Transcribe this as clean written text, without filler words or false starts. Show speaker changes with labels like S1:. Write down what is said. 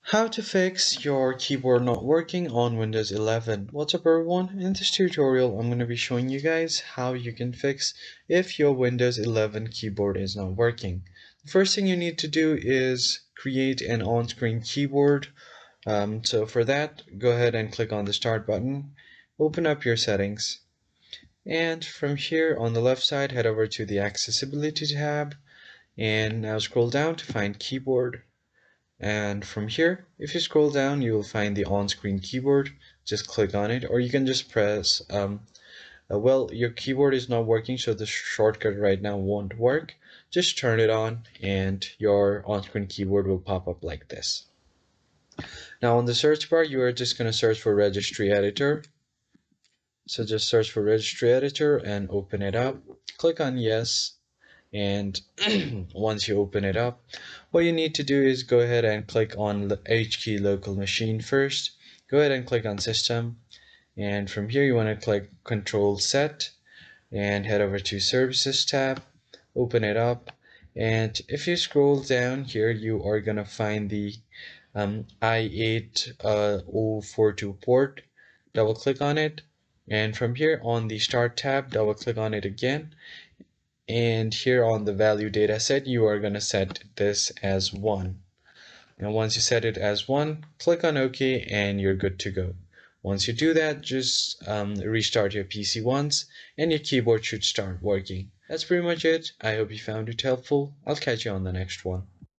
S1: How to fix your keyboard not working on Windows 11. What's up everyone? In this tutorial I'm going to be showing you guys how you can fix if your Windows 11 keyboard is not working. The first thing you need to do is create an on-screen keyboard. So for that, go ahead and click on the Start button, open up your settings, and from here on the left side head over to the Accessibility tab, and now scroll down to find Keyboard. And from here, if you scroll down, you will find the on-screen keyboard. Just click on it, or you can just press, well, your keyboard is not working, so the shortcut right now won't work. Just turn it on and your on-screen keyboard will pop up like this. Now on the search bar, you are just going to search for Registry Editor. So just search for Registry Editor and open it up. Click on Yes. And once you open it up, what you need to do is go ahead and click on the H key local machine first. Go ahead and click on System, and from here you want to click Control Set and head over to Services tab, open it up, and if you scroll down here you are gonna find the i8042 port. Double click on it, and from here on the Start tab, double click on it again, and here on the value data set you are going to set this as 1, and once you set it as 1, click on OK and you're good to go. Once you do that, just restart your PC once and your keyboard should start working. That's pretty much it. I hope you found it helpful. I'll catch you on the next one.